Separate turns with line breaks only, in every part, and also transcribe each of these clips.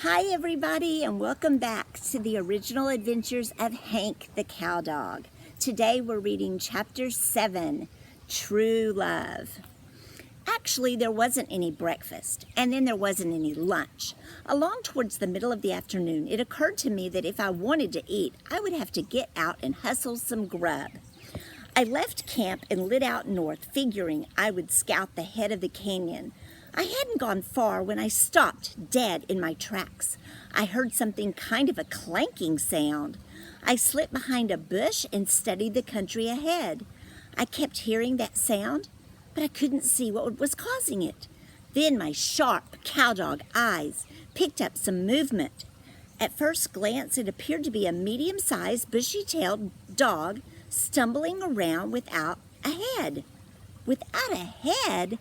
Hi everybody, and welcome back to the original adventures of Hank the Cowdog. Today we're reading chapter 7, True Love. Actually, there wasn't any breakfast, and then there wasn't any lunch. Along towards the middle of the afternoon, it occurred to me that if I wanted to eat, I would have to get out and hustle some grub. I left camp and lit out north, figuring I would scout the head of the canyon. I hadn't gone far when I stopped dead in my tracks. I heard something kind of a clanking sound. I slipped behind a bush and studied the country ahead. I kept hearing that sound, but I couldn't see what was causing it. Then my sharp cowdog eyes picked up some movement. At first glance, it appeared to be a medium-sized, bushy-tailed dog stumbling around without a head. Without a head?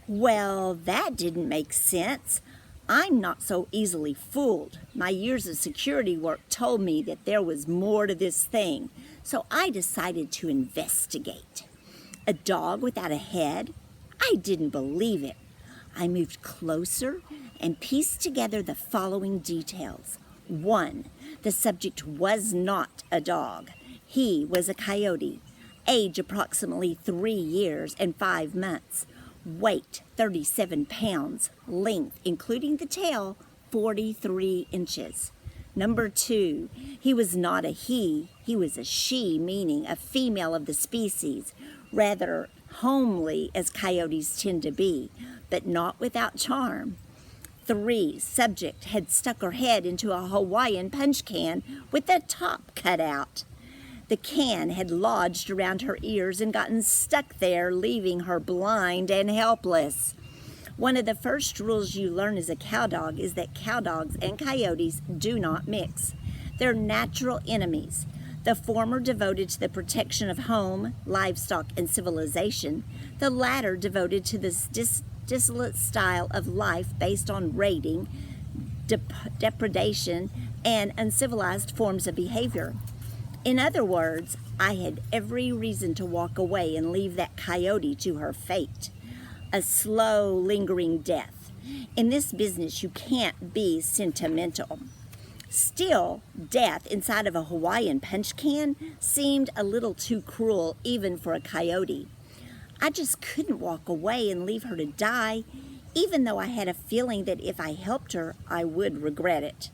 Well, that didn't make sense. I'm not so easily fooled. My years of security work told me that there was more to this thing, so I decided to investigate. A dog without a head? I didn't believe it. I moved closer and pieced together the following details. 1. The subject was not a dog. He was a coyote. Age approximately 3 years and 5 months. Weight 37 pounds. Length, including the tail, 43 inches. Number 2, he was not a he was a she, meaning a female of the species, rather homely as coyotes tend to be, but not without charm. 3, subject had stuck her head into a Hawaiian punch can with the top cut out. The can had lodged around her ears and gotten stuck there, leaving her blind and helpless. One of the first rules you learn as a cowdog is that cowdogs and coyotes do not mix. They're natural enemies. The former devoted to the protection of home, livestock, and civilization. The latter devoted to this dissolute style of life based on raiding, depredation, and uncivilized forms of behavior. In other words, I had every reason to walk away and leave that coyote to her fate. A slow, lingering death. In this business, you can't be sentimental. Still, death inside of a Hawaiian punch can seemed a little too cruel even for a coyote. I just couldn't walk away and leave her to die, even though I had a feeling that if I helped her, I would regret it.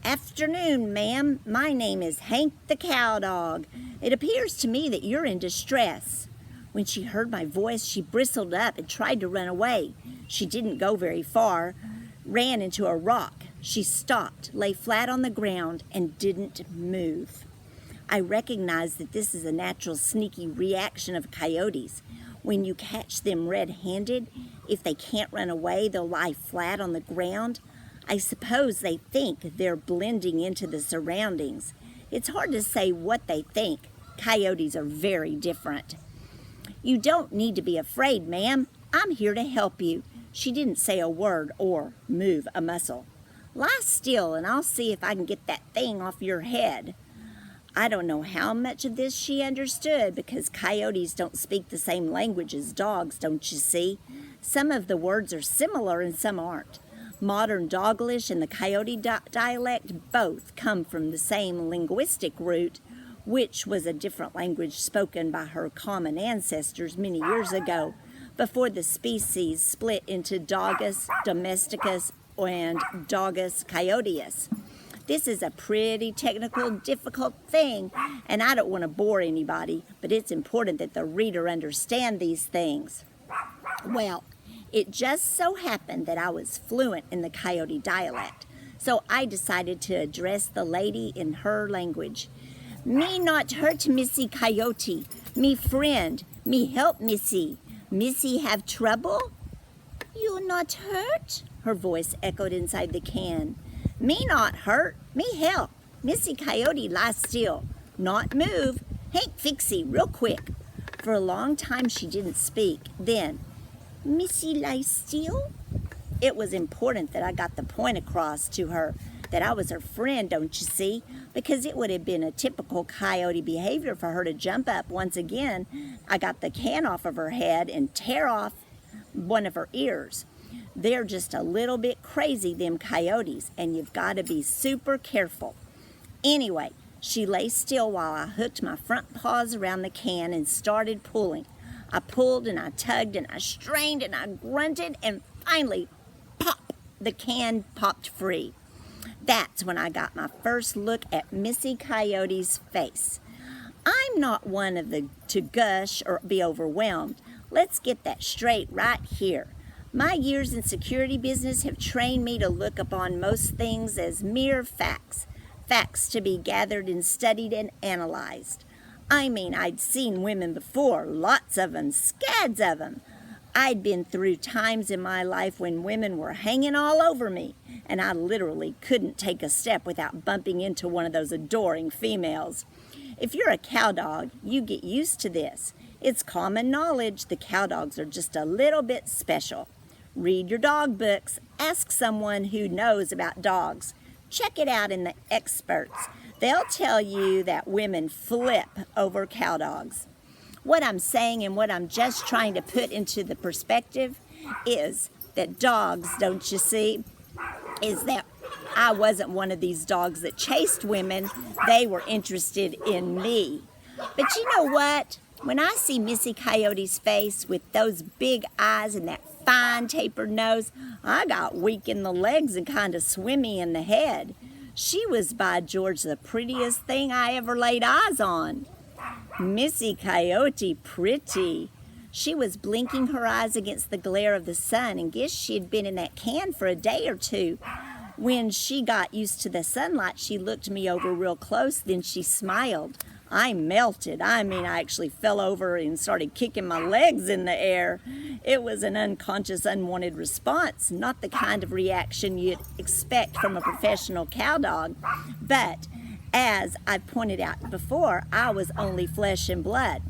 Afternoon, ma'am. My name is Hank the Cowdog. It appears to me that you're in distress. When she heard my voice, she bristled up and tried to run away. She didn't go very far, ran into a rock. She stopped, lay flat on the ground, and didn't move. I recognize that this is a natural sneaky reaction of coyotes. When you catch them red-handed, if they can't run away, they'll lie flat on the ground. I suppose they think they're blending into the surroundings. It's hard to say what they think. Coyotes are very different. You don't need to be afraid, ma'am. I'm here to help you. She didn't say a word or move a muscle. Lie still and I'll see if I can get that thing off your head. I don't know how much of this she understood because coyotes don't speak the same language as dogs, don't you see? Some of the words are similar and some aren't. Modern Doglish and the Coyote dialect both come from the same linguistic root, which was a different language spoken by her common ancestors many years ago, before the species split into Dogus domesticus and Dogus coyoteus. This is a pretty technical, difficult thing, and I don't want to bore anybody, but it's important that the reader understand these things. Well, it just so happened that I was fluent in the coyote dialect, so I decided to address the lady in her language. Me not hurt Missy Coyote, me friend, me help Missy. Missy have trouble? You not hurt? Her voice echoed inside the can. Me not hurt, me help. Missy Coyote lie still, not move. Hank fixie real quick. For a long time she didn't speak. Then, Missy lie still? It was important that I got the point across to her that I was her friend, don't you see? Because it would have been a typical coyote behavior for her to jump up once again. I got the can off of her head and tear off one of her ears. They're just a little bit crazy, them coyotes, and you've got to be super careful. Anyway, she lay still while I hooked my front paws around the can and started pulling. I pulled and I tugged and I strained and I grunted, and finally, pop, the can popped free. That's when I got my first look at Missy Coyote's face. I'm not one of the to gush or be overwhelmed. Let's get that straight right here. My years in security business have trained me to look upon most things as mere facts. Facts to be gathered and studied and analyzed. I mean, I'd seen women before, lots of them, scads of them. I'd been through times in my life when women were hanging all over me, and I literally couldn't take a step without bumping into one of those adoring females. If you're a cowdog, you get used to this. It's common knowledge the cowdogs are just a little bit special. Read your dog books. Ask someone who knows about dogs. Check it out in the experts. They'll tell you that women flip over cowdogs. What I'm saying and what I'm just trying to put into the perspective is that dogs, don't you see, is that I wasn't one of these dogs that chased women. They were interested in me. But you know what? When I see Missy Coyote's face with those big eyes and that fine tapered nose, I got weak in the legs and kind of swimmy in the head. She was, by George, the prettiest thing I ever laid eyes on. Missy Coyote pretty. She was blinking her eyes against the glare of the sun, and guess she had been in that can for a day or two. When she got used to the sunlight, she looked me over real close, then she smiled. I melted. I actually fell over and started kicking my legs in the air. It was an unconscious, unwanted response, not the kind of reaction you'd expect from a professional cowdog. But, as I pointed out before, I was only flesh and blood.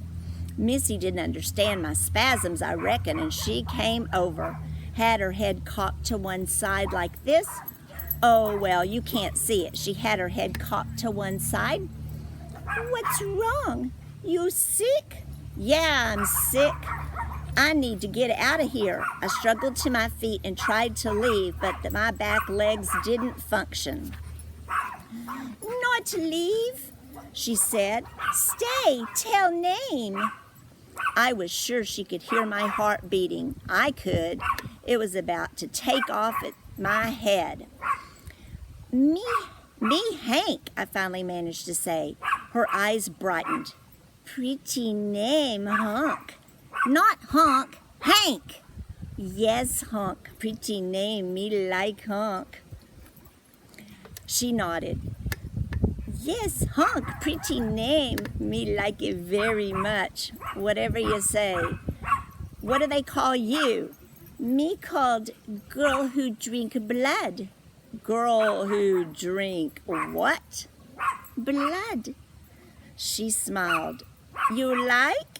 Missy didn't understand my spasms, I reckon, and she came over, had her head cocked to one side like this. Oh, well, you can't see it. She had her head cocked to one side. What's wrong? You sick? Yeah, I'm sick. I need to get out of here. I struggled to my feet and tried to leave, but my back legs didn't function. Not leave, she said. Stay, tell name. I was sure she could hear my heart beating. I could. It was about to take off at my head. Me, Hank, I finally managed to say. Her eyes brightened. Pretty name, Honk. Not Honk, Hank. Yes, Honk, pretty name, me like Honk. She nodded. Yes, Honk, pretty name, me like it very much. Whatever you say. What do they call you? Me called girl who drink blood. Girl who drink what? Blood. She smiled. You like?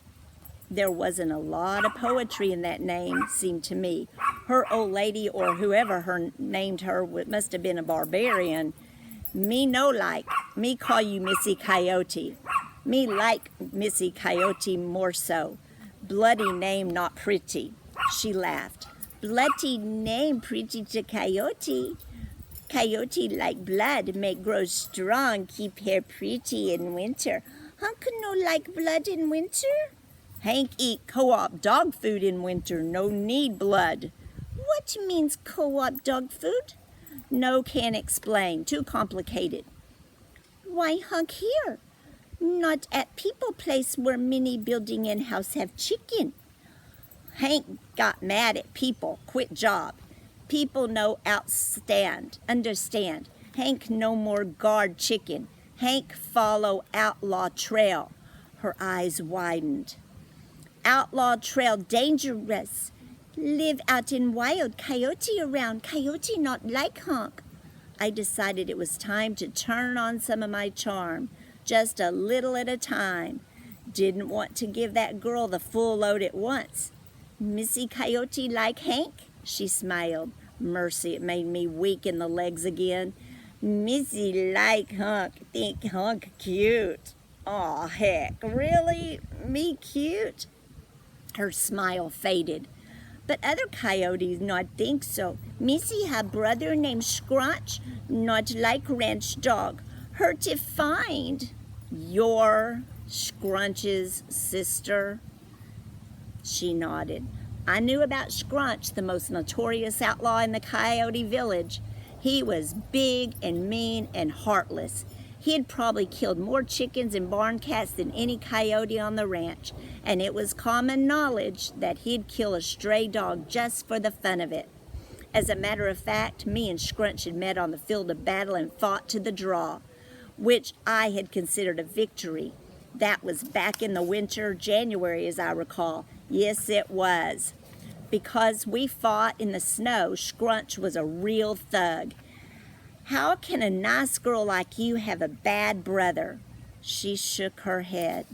There wasn't a lot of poetry in that name, seemed to me. Her old lady, or whoever her named her, must have been a barbarian. Me no like. Me call you Missy Coyote. Me like Missy Coyote more so. Bloody name not pretty. She laughed. Bloody name pretty to Coyote. Coyote like blood, make grow strong, keep hair pretty in winter. Hank no like blood in winter? Hank eat co-op dog food in winter, no need blood. What means co-op dog food? No can explain, too complicated. Why Hank here? Not at people place where many building and house have chicken. Hank got mad at people, quit job. People no understand. Hank no more guard chicken. Hank follow outlaw trail. Her eyes widened. Outlaw trail dangerous. Live out in wild. Coyote around. Coyote not like Hank. I decided it was time to turn on some of my charm. Just a little at a time. Didn't want to give that girl the full load at once. Missy Coyote like Hank? She smiled. Mercy, it made me weak in the legs again. Missy like Hank. Think Hank cute. Aw, heck, really? Me cute? Her smile faded. But other coyotes not think so. Missy have brother named Scrunch, not like ranch dog. Her to find. Your Scrunch's sister? She nodded. I knew about Scrunch, the most notorious outlaw in the coyote village. He was big and mean and heartless. He had probably killed more chickens and barn cats than any coyote on the ranch, and it was common knowledge that he'd kill a stray dog just for the fun of it. As a matter of fact, me and Scrunch had met on the field of battle and fought to the draw, which I had considered a victory. That was back in the winter, January, as I recall. Yes, it was. Because we fought in the snow, Scrunch was a real thug. How can a nice girl like you have a bad brother? She shook her head.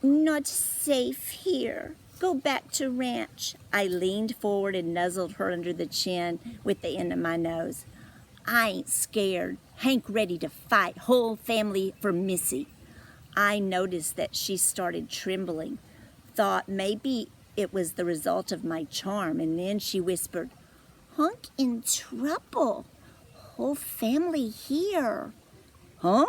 Not safe here. Go back to ranch. I leaned forward and nuzzled her under the chin with the end of my nose. I ain't scared. Hank ready to fight. Whole family for Missy. I noticed that she started trembling. Thought maybe it was the result of my charm, and then she whispered, Hank in trouble. Whole family here. Huh?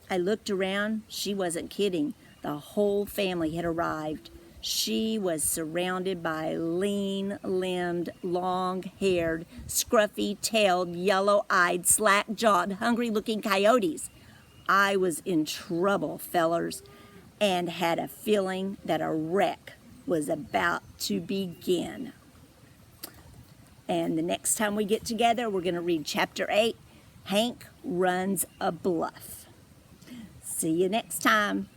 I looked around. She wasn't kidding. The whole family had arrived. She was surrounded by lean-limbed, long-haired, scruffy-tailed, yellow-eyed, slack-jawed, hungry-looking coyotes. I was in trouble, fellers, and had a feeling that a wreck was about to begin. And the next time we get together, we're going to read Chapter 8, Hank Runs a Bluff. See you next time.